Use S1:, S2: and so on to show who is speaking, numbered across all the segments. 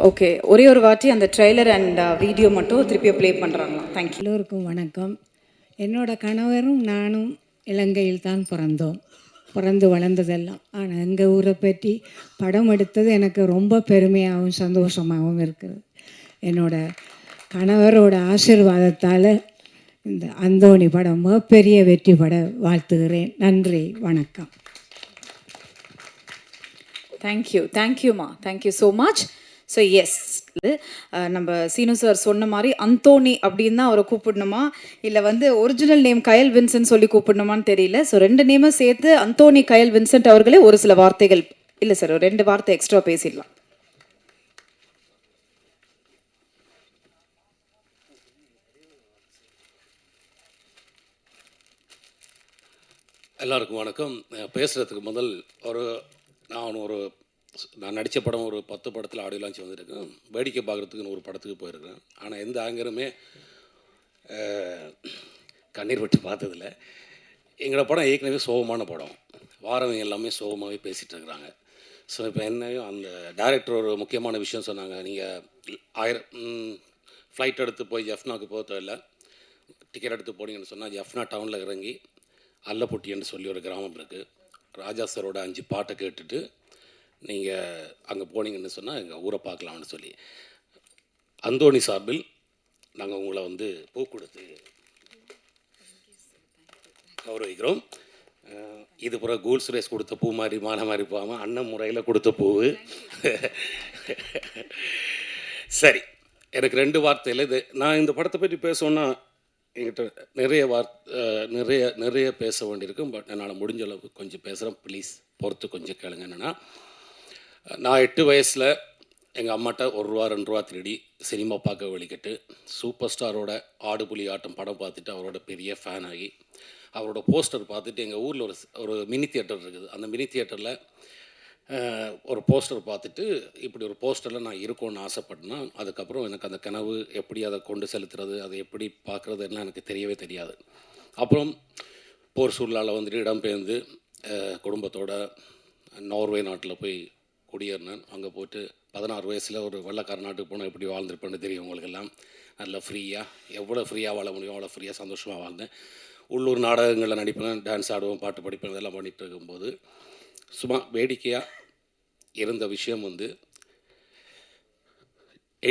S1: Okay, ஒரே ஒரு வாட்டி அந்த ட்ரெய்லர் அண்ட் வீடியோ மட்டும் திருப்பியும் ப்ளே பண்ணுறாங்களா? தேங்க்யூ.
S2: எல்லோருக்கும் வணக்கம். என்னோட கணவரும் நானும் இலங்கையில் தான் பிறந்து வளர்ந்ததெல்லாம். ஆனால் எங்கள் ஊரை பற்றி படம் எடுத்தது எனக்கு ரொம்ப பெருமையாகவும் சந்தோஷமாகவும் இருக்குது. என்னோட கணவரோட ஆசீர்வாதத்தால் இந்த அந்தோணி படம் பெரிய வெற்றி பட வாழ்த்துகிறேன். நன்றி, வணக்கம்.
S1: தேங்க்யூம்மா, thank you so much. So yes, நம்ம சீனு சார் சொன்ன மாதிரி அந்தோணி அப்படின்னு தான் அவரை கூப்பிடணுமா, இல்லை ஒரிஜினல் நேம் கயல் வின்சென்ட் சொல்லி கூப்பிடணுமான்னு தெரியல. ஸோ 2 நேமும் சேர்த்து அந்தோணி கயல் வின்சென்ட் அவர்களே ஒரு சில வார்த்தைகள், இல்லை சார், ஒரு 2 வார்த்தை எக்ஸ்ட்ரா பேசிடலாம்.
S3: எல்லாருக்கும் வணக்கம். பேசுகிறதுக்கு முதல் நான் நடித்த படம் ஒரு 10 படத்தில் ஆடியோ லான்ச் வந்திருக்கேன். வேடிக்கை பார்க்குறதுக்குன்னு ஒரு படத்துக்கு போயிருக்கேன். ஆனால் எந்த ஆங்கருமே கண்ணீர் விட்டு பார்த்ததில்ல. எங்களோட படம் ஏற்கனவே சோகமான படம், வாரவங்க எல்லாமே சோகமாகவே பேசிகிட்டு இருக்கிறாங்க. ஸோ இப்போ என்னையும் அந்த டைரக்டர் ஒரு முக்கியமான விஷயம் சொன்னாங்க. நீங்கள் ஃப்ளைட் எடுத்து போய் ஜஃப்னாவுக்கு போக தேவையில்லை, டிக்கெட் எடுத்து போனீங்கன்னு சொன்னால் ஜஃப்னா டவுனில் இறங்கி அல்லப்பொட்டின்னு சொல்லி ஒரு கிராமம் இருக்குது, ராஜா சாரோட 5 பாட்டை கேட்டுட்டு நீங்கள் அங்கே போனீங்கன்னு சொன்னால் எங்கள் ஊரை பார்க்கலாம்னு சொல்லி அந்தோணி சார்பில் நாங்கள் உங்களை பூ கொடுத்து கௌரவிக்கிறோம். இது பிற கூல்ஸ் ரேஸ் கொடுத்த பூ மாதிரி மாலை மாதிரி போகாமல் அண்ணன் முறையில் கொடுத்த பூவு. சரி, எனக்கு 2 வார்த்தையில் நான் இந்த படத்தை பற்றி பேசணுன்னா என்கிட்ட நிறைய பேச வேண்டியிருக்கும். பட் என்னால் முடிஞ்ச அளவுக்கு கொஞ்சம் பேசுகிறேன். ப்ளீஸ் பொறுத்து கொஞ்சம் கேளுங்க. என்னென்னா, நான் 8 வயசில் எங்கள் அம்மாட்ட ₹1 ₹2 திருடி சினிமா பார்க்க வழிக்கிட்டு சூப்பர் ஸ்டாரோட ஆடு புலி ஆட்டம் படம் பார்த்துட்டு அவரோட பெரிய ஃபேன் ஆகி அவரோட போஸ்டர் பார்த்துட்டு எங்கள் ஊரில் ஒரு மினி தியேட்டர் இருக்குது. அந்த மினி தியேட்டரில் ஒரு போஸ்டர் பார்த்துட்டு இப்படி ஒரு போஸ்டரில் நான் இருக்கணும்னு ஆசைப்பட்டேன்னா, அதுக்கப்புறம் எனக்கு அந்த கனவு எப்படி அதை கொண்டு செலுத்துறது, அதை எப்படி பார்க்குறது எல்லாம் எனக்கு தெரியவே தெரியாது. அப்புறம் போர் சூழ்நிலை இடம்பெயர்ந்து குடும்பத்தோட நார்வே நாட்டில் போய் குடியேறினேன். அங்கே போய்ட்டு 16 வயசில் ஒரு வெள்ளைக்கார நாட்டுக்கு போனால் எப்படி வாழ்ந்துருப்பேன்னு தெரியும் உங்களுக்கெல்லாம். நல்லா ஃப்ரீயாக, எவ்வளோ ஃப்ரீயாக வாழ முடியும் அவ்வளோ ஃப்ரீயாக சந்தோஷமாக வாழ்ந்தேன். உள்ளூர் நாடகங்களில் நடிப்பேன், டான்ஸ் ஆடுவேன், பாட்டு படிப்பேன், இதெல்லாம் பண்ணிகிட்டு இருக்கும்போது சும்மா வேடிக்கையாக இருந்த விஷயம்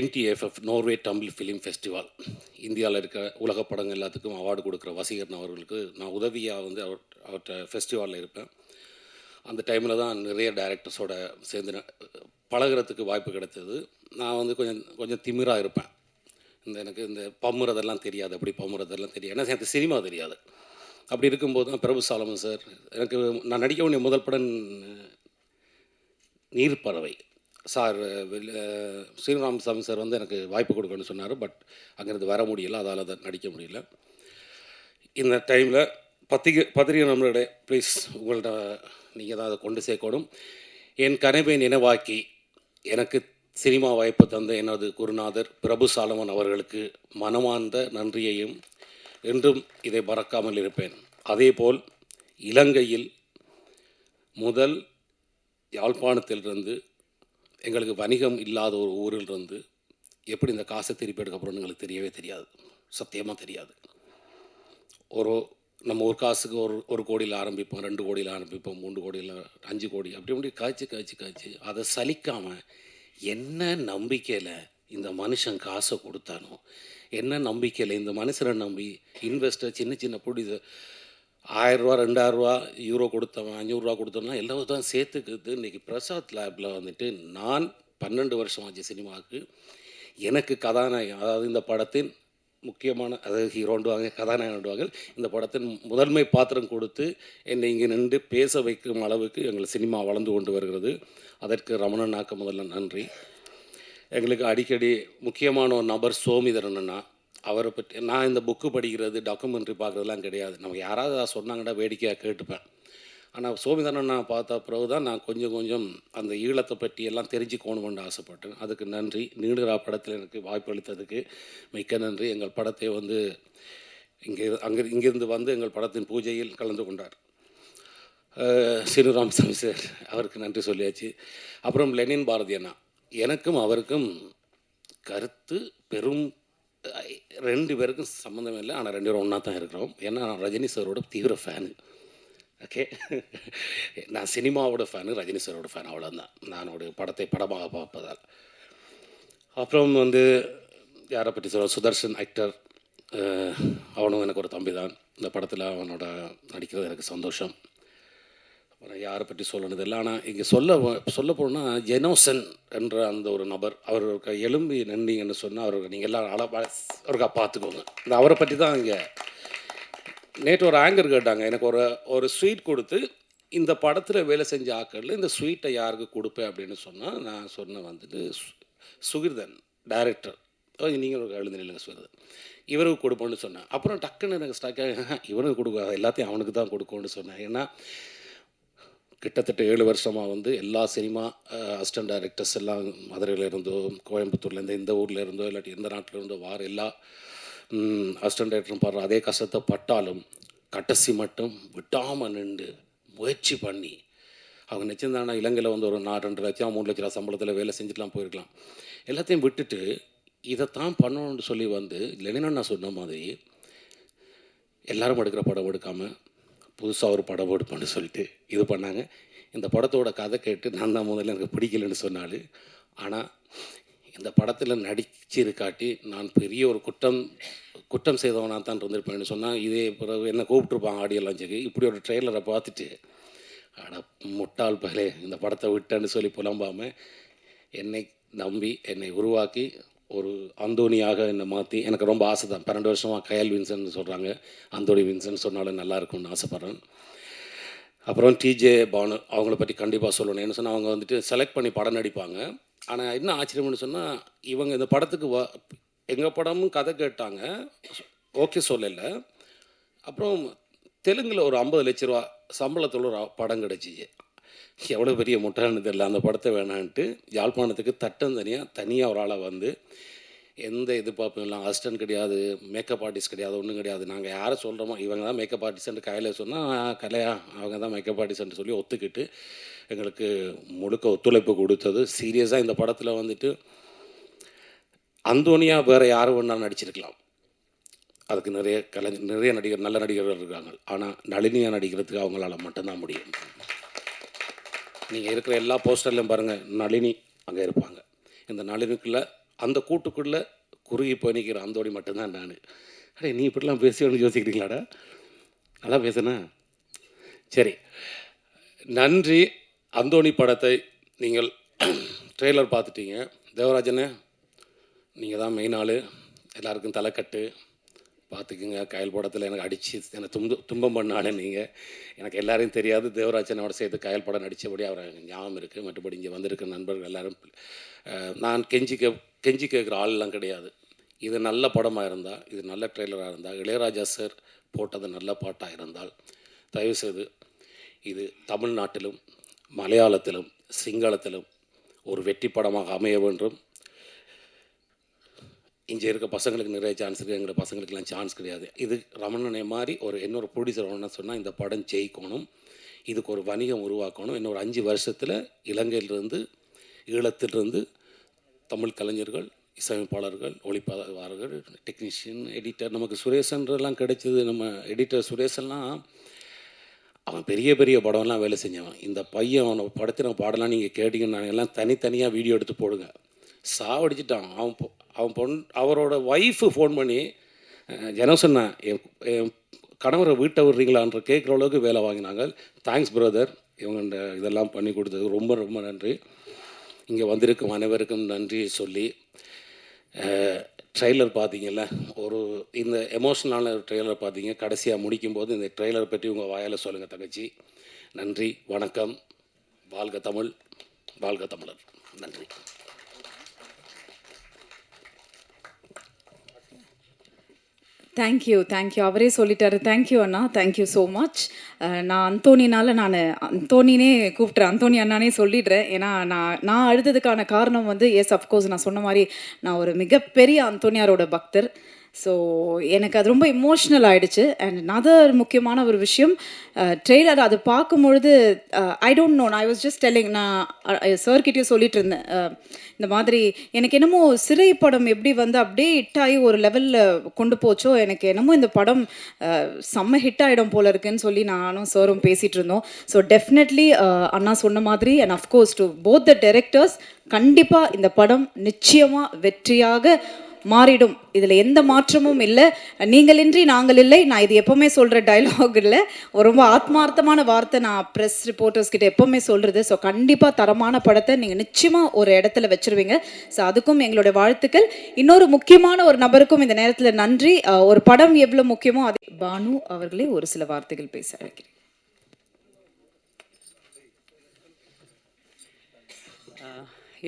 S3: NTFF Norway Tamil film festival, இந்தியாவில் இருக்க உலக படங்கள் எல்லாத்துக்கும் அவார்டு கொடுக்குற வசீகரன் அவர்களுக்கு நான் உதவியாக அவர்கிட்ட ஃபெஸ்டிவலில் இருப்பேன். அந்த டைமில் தான் நிறைய டைரக்டர்ஸோட சேர்ந்து பழகிறதுக்கு வாய்ப்பு கிடைத்தது. நான் கொஞ்சம் திமிராக இருப்பேன். எனக்கு இந்த பம்முறதெல்லாம் தெரியாது, அப்படி பம்முறதெல்லாம் தெரியாது, ஏன்னா எனக்கு சினிமா தெரியாது. அப்படி இருக்கும்போது தான் பிரபு சாலமன் சார் நான் நடிக்க வேண்டிய முதல் படம் நீர்ப்பறவை சார், ஸ்ரீராமசாமி சார் எனக்கு வாய்ப்பு கொடுக்கணும்னு சொன்னார். பட் அங்கேருந்து வர முடியலை, அதால் அதை நடிக்க முடியல. இந்த டைமில் பத்திரிகை நம்மளுடைய ப்ளீஸ் உங்கள்கிட்ட நீங்கள் தான் அதை கொண்டு சேர்க்கணும். என் கனவை நினைவாக்கி எனக்கு சினிமா வாய்ப்பு தந்த எனது குருநாதர் பிரபு சாலமன் அவர்களுக்கு மனமார்ந்த நன்றியையும் என்றும் இதை மறக்காமல் இருப்பேன். அதேபோல் இலங்கையில் முதல் யாழ்ப்பாணத்திலிருந்து எங்களுக்கு வணிகம் இல்லாத ஒரு ஊரிலிருந்து எப்படி இந்த காசை திருப்பி எடுக்க போகிறோன்னு எங்களுக்கு தெரியவே தெரியாது, சத்தியமாக தெரியாது. நம்ம ஒரு காசுக்கு ஒரு கோடியில் ஆரம்பிப்போம், 2 கோடியில் ஆரம்பிப்போம், 3 கோடியில் 5 கோடி அப்படி காய்ச்சி அதை சலிக்காமல் என்ன நம்பிக்கையில் இந்த மனுஷன் காசை கொடுத்தானோ, என்ன நம்பிக்கையில் இந்த மனுஷனை நம்பி இன்வெஸ்டர் சின்ன பிடி ₹1000 ₹2000 யூரோ கொடுத்தவன், ₹500 கொடுத்தவனா எல்லாம் தான் சேர்த்துக்குது. இன்றைக்கி பிரசாத் லேபில் நான் 12 வருஷம் ஆச்சு சினிமாவுக்கு. எனக்கு கதாநாயகன், அதாவது இந்த படத்தின் முக்கியமான, அதாவது ஹீரோண்டுவாங்க, கதாநாயகனுவாங்க, இந்த படத்தின் முதன்மை பாத்திரம் கொடுத்து என்னை இங்கே நின்று பேச வைக்கும் அளவுக்கு எங்கள் சினிமா வளர்ந்து கொண்டு வருகிறது. அதற்கு ரமணனாக்க முதல்ல நன்றி. எங்களுக்கு அடிக்கடி முக்கியமான ஒரு நபர் சோமிதரன் அண்ணா. அவரை பற்றி நான் இந்த புக்கு படிக்கிறது, டாக்குமெண்ட்ரி பார்க்குறதுலாம் கிடையாது. நமக்கு யாராவது சொன்னாங்கன்னா வேடிக்கையாக கேட்டுப்பேன். ஆனால் சோமிதரன் நான் பார்த்த பிறகு தான் நான் கொஞ்சம் அந்த ஈழத்தை பற்றி எல்லாம் தெரிஞ்சுக்கணுமென்று ஆசைப்பட்டேன். அதுக்கு நன்றி. நீடுரா படத்தில் எனக்கு வாய்ப்பு அளித்ததுக்கு மிக்க நன்றி. எங்கள் படத்தை இங்கிருந்து எங்கள் படத்தின் பூஜையில் கலந்து கொண்டார் ஸ்ரீராமசாமி சார், அவருக்கு நன்றி சொல்லியாச்சு. அப்புறம் லெனின் பாரதி அண்ணா, எனக்கும் அவருக்கும் கருத்து பெரும் 2 பேருக்கும் சம்மந்தம் இல்லை. ஆனால் 2 பேரும் ஒன்றா தான் இருக்கிறோம். ஏன்னா நான் ரஜினி சாரோட தீவிர ஃபேனு. ஓகே, நான் சினிமாவோட ஃபேனு, ரஜினி சாரோட ஃபேன், அவ்வளோதான். நான் ஒரு படத்தை படமாக பார்ப்பதால். அப்புறம் வந்து யாரை பற்றி சொல்ல, சுதர்ஷன் ஆக்டர், அவனும் எனக்கு ஒரு தம்பி தான். இந்த படத்தில் அவனோட நடிக்கிறது எனக்கு சந்தோஷம். அப்புறம் யாரை பற்றி சொல்லணுது இல்லை. ஆனால் இங்கே சொல்ல போனால் ஜெனோசன் என்ற அந்த ஒரு நபர், அவருக்கு எலும்பி நன்றிங்கன்னு சொன்னால் அவருக்கு நீங்கள் எல்லாம் அவருக்கா பார்த்துக்கோங்க. இந்த அவரை பற்றி தான் இங்கே நேற்று ஒரு ஆங்கர் கேட்டாங்க, எனக்கு ஒரு ஸ்வீட் கொடுத்து இந்த படத்தில் வேலை செஞ்ச ஆக்களில் இந்த ஸ்வீட்டை யாருக்கு கொடுப்பேன் அப்படின்னு சொன்னால் நான் சொன்ன வந்துட்டு சுகிர்தன் டைரக்டர், நீங்கள் ஒரு எழுந்து நில்லுங்க சுகிர்தன், இவருக்கு கொடுப்போன்னு சொன்னேன். அப்புறம் டக்குன்னு எனக்கு ஸ்டாக்காக இவனுக்கு கொடுக்க எல்லாத்தையும் அவனுக்கு தான் கொடுக்கணும்னு சொன்னேன். ஏன்னா கிட்டத்தட்ட 7 வருஷமாக வந்து எல்லா சினிமா அசிஸ்டன்ட் டைரக்டர்ஸ் எல்லாம் மதுரையில் இருந்தோ, கோயம்புத்தூர்லேருந்து, இந்த ஊரில் இருந்தோ, இல்லாட்டி எந்த நாட்டில் இருந்தோ வார எல்லா அசிஸ்டன்ட் டைரக்டரும் பாடுற அதே கஷ்டத்தை பட்டாலும் கடைசி மட்டும் விட்டாமல் நின்று முயற்சி பண்ணி அவங்க நிச்சயந்தானா இலங்கையில் வந்து ஒரு 2 லட்சம் 3 லட்ச ரூபா சம்பளத்தில் வேலை செஞ்சுட்டுலாம் போயிருக்கலாம். எல்லாத்தையும் விட்டுட்டு இதைத்தான் பண்ணணும்னு சொல்லி வந்து லெனின் நான் சொன்ன மாதிரி எல்லாரும் எடுக்கிற படம் எடுக்காமல் புதுசாக ஒரு படம் எடுப்பேன்னு சொல்லிட்டு இது பண்ணாங்க. இந்த படத்தோட கதை கேட்டு நான் தான் முதல்ல எனக்கு பிடிக்கலன்னு சொன்னாலும், ஆனால் இந்த படத்தில் நடிச்சிருக்காட்டி நான் பெரிய ஒரு குற்றம் செய்தவனாக தான் இருந்திருப்பேன்னு சொன்னால் இதே பிறகு என்ன கூப்பிட்டுருப்பாங்க ஆடியோ லான்ச்சுக்கு. இப்படி ஒரு ட்ரெய்லரை பார்த்துட்டு ஆனால் முட்டாள் பலே இந்த படத்தை விட்டேன்னு சொல்லி புலம்பாமல் என்னை நம்பி என்னை உருவாக்கி ஒரு அந்தோனியாக என்னை மாற்றி, எனக்கு ரொம்ப ஆசை தான். 12 வருஷமாக கயல் வின்சன் சொல்கிறாங்க, அந்தோனி வின்சன் சொன்னாலும் நல்லா இருக்கும்னு ஆசைப்பட்றேன். அப்புறம் டிஜே பானு, அவங்கள பற்றி கண்டிப்பாக சொல்லணும். என்ன சொன்னால் அவங்க வந்துட்டு செலக்ட் பண்ணி படம் நடிப்பாங்க. ஆனால் என்ன ஆச்சரியம்னு சொன்னால் இவங்க இந்த படத்துக்கு எங்கள் படமும் கதை கேட்டாங்க, ஓகே சொல்லலை. அப்புறம் தெலுங்கில் ஒரு 50 லட்ச ரூபா சம்பளத்தில் ஒரு படம் கிடச்சிச்சு. எவ்வளோ பெரிய முட்டாள்னு தெரியல. அந்த படத்தை வேணான்ட்டு யாழ்ப்பாணத்துக்கு தனியாக ஒரு ஆளாக வந்து எந்த எதிர்பார்ப்பும் இல்லை. அசிஸ்டன்ட் கிடையாது, மேக்கப் ஆர்டிஸ்ட் கிடையாது, ஒன்றும் கிடையாது. நாங்கள் யாரை சொல்கிறோமோ இவங்க தான் மேக்கப் ஆர்டிஸ்ட்டு கையில் சொன்னால் கலையா அவங்க தான் மேக்கப் ஆர்டிஸ்ட்னு சொல்லி ஒத்துக்கிட்டு எங்களுக்கு முழுக்க ஒத்துழைப்பு கொடுத்தது. சீரியஸாக இந்த படத்தில் வந்துட்டு அந்தோனியா வேறு யாரும் வேணாலும் நடிச்சிருக்கலாம். அதுக்கு நிறைய நடிகர் நல்ல நடிகர்கள் இருக்காங்க. ஆனால் நளினியாக நடிக்கிறதுக்கு அவங்களால மட்டும்தான் முடியும். நீங்கள் இருக்கிற எல்லா போஸ்டர்லையும் பாருங்கள், நளினி அங்கே இருப்பாங்க. இந்த நளினிக்குள்ளே அந்த கூட்டுக்குள்ளே குறுகி போய் நிற்கிற அந்தோடி மட்டும்தான் நான். அடே நீ இப்படிலாம் பேசுவேன்னு யோசிக்கிறீங்களாடா? நல்லா பேசுனா சரி. நன்றி. அந்தோணி படத்தை நீங்கள் ட்ரெய்லர் பார்த்துட்டீங்க. தேவராஜனே நீங்கள் தான் மெயின் ஆள், எல்லாருக்கும் தலைக்கட்டு பார்த்துக்குங்க. கயல் படத்தில் எனக்கு அடித்து எனக்கு துன்பம் பண்ணாலே நீங்கள். எனக்கு எல்லாரையும் தெரியாது, தேவராஜனோட சேர்த்து கயல் படம் நடித்தபடி அவரை ஞாபகம் இருக்குது. மற்றபடி இங்கே வந்திருக்கிற நண்பர்கள் எல்லோரும் நான் கெஞ்சி கேட்குற ஆள்லாம் கிடையாது. இது நல்ல படமாக இருந்தால், இது நல்ல ட்ரெய்லராக இருந்தால், இளையராஜா சார் போட்டது நல்ல பாட்டாக இருந்தால் தயவுசெய்து இது தமிழ்நாட்டிலும் மலையாளத்திலும் சிங்களத்திலும் ஒரு வெற்றி படமாக அமைய வேண்டும். இங்கே இருக்க பசங்களுக்கு நிறைய சான்ஸ் இருக்குது, எங்களோட பசங்களுக்கெல்லாம் சான்ஸ் கிடையாது. இது ரமணனை மாதிரி இன்னொரு ப்ரொடியூசர் ஒன்று சொன்னால் இந்த படம் ஜெயிக்கணும், இதுக்கு ஒரு வணிகம் உருவாக்கணும். இன்னொரு 5 வருஷத்தில் இலங்கையிலிருந்து ஈழத்திலிருந்து தமிழ் கலைஞர்கள், இசையமைப்பாளர்கள், ஒளிப்பதிவாளர்கள், டெக்னீஷியன், எடிட்டர், நமக்கு சுரேஷன்றெல்லாம் கிடைச்சது. நம்ம எடிட்டர் சுரேஷெல்லாம் அவன் பெரிய பெரிய படம்லாம் வேலை செஞ்சவன். இந்த பையன் அவனை படத்தின பாடலாம் நீங்கள் கேட்டிங்கன்னு நான் எல்லாம் தனித்தனியாக வீடியோ எடுத்து போடுங்க. சாவடிச்சிட்டான் அவன் அவரோட ஒய்ஃபு ஃபோன் பண்ணி ஜனசன்னா என் கணவரை வீட்டை விடுறீங்களான்ற கேட்குற அளவுக்கு வேலை வாங்கினாங்க. தேங்க்ஸ் பிரதர், இவங்க இதெல்லாம் பண்ணி கொடுத்தது ரொம்ப ரொம்ப நன்றி. இங்கே வந்திருக்கும் அனைவருக்கும் நன்றி சொல்லி, ட்ரெய்லர் பார்த்தீங்கல்ல, இந்த எமோஷ்னலான ட்ரெய்லர் பார்த்தீங்க. கடைசியாக முடிக்கும்போது இந்த ட்ரெய்லர் பற்றி உங்கள் வாயால் சொல்லுங்கள் தங்கச்சி. நன்றி, வணக்கம். வாழ்க தமிழ், வாழ்க தமிழர். நன்றி.
S1: தேங்க்யூ. அவரே சொல்லிட்டாரு. தேங்க்யூ அண்ணா, தேங்க்யூ ஸோ மச். நான் அந்தோனினால நான் அந்தோனினே கூப்பிட்றேன், அந்தோனி அண்ணானே சொல்லிடுறேன். ஏன்னா நான் அழுததுக்கான காரணம் வந்து அஃப்கோர்ஸ் நான் சொன்ன மாதிரி நான் ஒரு மிகப்பெரிய அந்தோனியாரோட பக்தர். ஸோ எனக்கு அது ரொம்ப இமோஷ்னல் ஆயிடுச்சு. அண்ட் நதர் முக்கியமான ஒரு விஷயம், ட்ரெய்லர் அது பார்க்கும்பொழுது I don't know, I was just telling, நான் சார்கிட்டயும் சொல்லிட்டு இருந்தேன், இந்த மாதிரி எனக்கு என்னமோ சிறை படம் எப்படி வந்து அப்படியே ஹிட் ஆகி ஒரு லெவலில் கொண்டு போச்சோ, எனக்கு என்னமோ இந்த படம் செம்ம ஹிட் ஆகிடும் போல இருக்குன்னு சொல்லி நானும் சாரும் பேசிகிட்டு இருந்தோம். ஸோ டெஃபினெட்லி அண்ணா சொன்ன மாதிரி, and of course to both the directors, கண்டிப்பாக இந்த படம் நிச்சயமாக வெற்றியாக மாறிடும். இதில் எந்த மாற்றமும் இல்லை. நீங்களின்றி நாங்கள் இல்லை, நான் இது எப்போவுமே சொல்கிற டைலாக் இல்லை, ரொம்ப ஆத்மார்த்தமான வார்த்தை நான் ப்ரெஸ் ரிப்போர்ட்டர்ஸ் கிட்ட எப்போவுமே சொல்கிறது. ஸோ கண்டிப்பாக தரமான படத்தை நீங்கள் நிச்சயமாக ஒரு இடத்துல வச்சுருவீங்க. ஸோ அதுக்கும் எங்களுடைய வாழ்த்துக்கள். இன்னொரு முக்கியமான ஒரு நபருக்கும் இந்த நேரத்தில் நன்றி. ஒரு படம் எவ்வளோ முக்கியமோ அதே பானு அவர்களே ஒரு சில வார்த்தைகள் பேச அழைக்கிறேன்.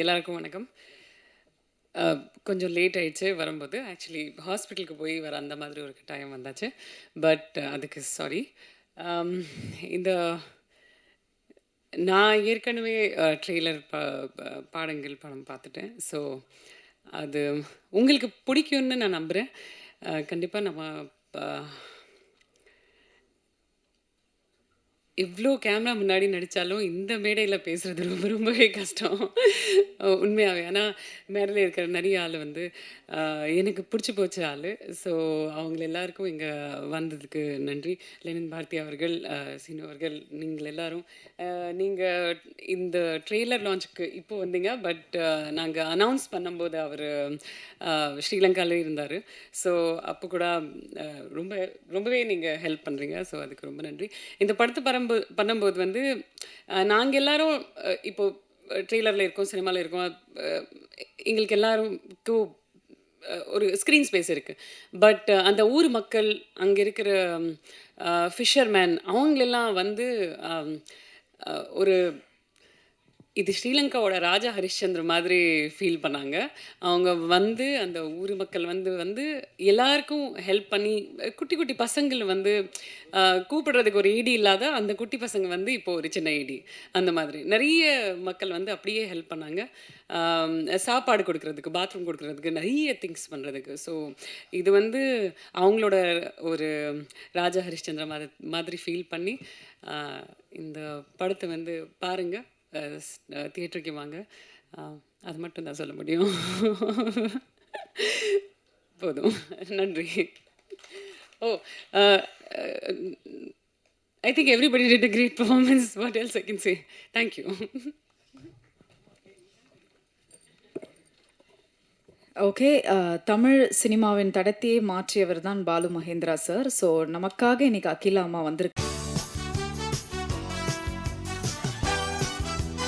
S4: எல்லாருக்கும் வணக்கம். கொஞ்சம் லேட் ஆயிடுச்சு வரும்போது, ஆக்சுவலி ஹாஸ்பிட்டலுக்கு போய் வர அந்த மாதிரி ஒரு டைம் வந்தாச்சு. பட் அதுக்கு சாரி. இந்த நான் ஏற்கனவே ட்ரெய்லர் பாடங்கள் படம் பார்த்துட்டேன். ஸோ அது உங்களுக்கு பிடிக்கும்னு நான் நம்புகிறேன். கண்டிப்பாக நம்ம இவ்வளோ கேமரா முன்னாடி நடித்தாலும் இந்த மேடையில் பேசுகிறது ரொம்பவே கஷ்டம் உண்மையாகவே. ஆனால் மேடையில் இருக்கிற நிறைய ஆள் வந்து எனக்கு பிடிச்சி போச்ச ஆள். ஸோ அவங்கள எல்லாருக்கும் இங்கே வந்ததுக்கு நன்றி. லெனின் பாரதி அவர்கள், சீனு அவர்கள், நீங்கள் எல்லோரும். நீங்கள் இந்த ட்ரெய்லர் லான்ச்சுக்கு இப்போ வந்தீங்க, பட் நாங்கள் அனௌன்ஸ் பண்ணும்போது அவர் ஸ்ரீலங்காவிலே இருந்தார். ஸோ அப்போ கூட ரொம்பவே நீங்கள் ஹெல்ப் பண்ணுறீங்க. ஸோ அதுக்கு ரொம்ப நன்றி. இந்த படத்தை பண்ணும்போது வந்து நாங்கள் எல்லாரும் இப்போது ட்ரெய்லரில் இருக்கோம், சினிமாவில் இருக்கோம், எங்களுக்கு எல்லாருக்கும் ஒரு ஸ்க்ரீன் ஸ்பேஸ் இருக்குது. பட் அந்த ஊர் மக்கள், அங்கே இருக்கிற ஃபிஷர்மேன், அவங்களெல்லாம் வந்து ஒரு இது ஸ்ரீலங்காவோட ராஜா ஹரிஷ்சந்திர மாதிரி ஃபீல் பண்ணாங்க. அவங்க வந்து அந்த ஊர் மக்கள் வந்து எல்லாருக்கும் ஹெல்ப் பண்ணி, குட்டி குட்டி பசங்கள் வந்து கூப்பிடுறதுக்கு ஒரு ஏடி இல்லாத அந்த குட்டி பசங்க வந்து இப்போது ஒரு சின்ன ஏடி, அந்த மாதிரி நிறைய மக்கள் வந்து அப்படியே ஹெல்ப் பண்ணாங்க. சாப்பாடு கொடுக்கறதுக்கு, பாத்ரூம் கொடுக்கறதுக்கு, நிறைய திங்ஸ் பண்ணுறதுக்கு. ஸோ இது வந்து அவங்களோட ஒரு ராஜா ஹரிஷ்சந்திர மாதிரி ஃபீல் பண்ணி இந்த படத்தை வந்து பாருங்கள், தியேட்டருக்கு வாங்க. அது மட்டும் தான் சொல்ல முடியும். போதும், நன்றி. Oh, I think everybody did a great performance. What else I can say? Thank you.
S1: Okay, Tamil சினிமாவின் தடத்தையே மாற்றியவர் தான் பாலு மகேந்திரா சார். ஸோ நமக்காக இன்னைக்கு அகிலா அம்மா வந்திருக்கு.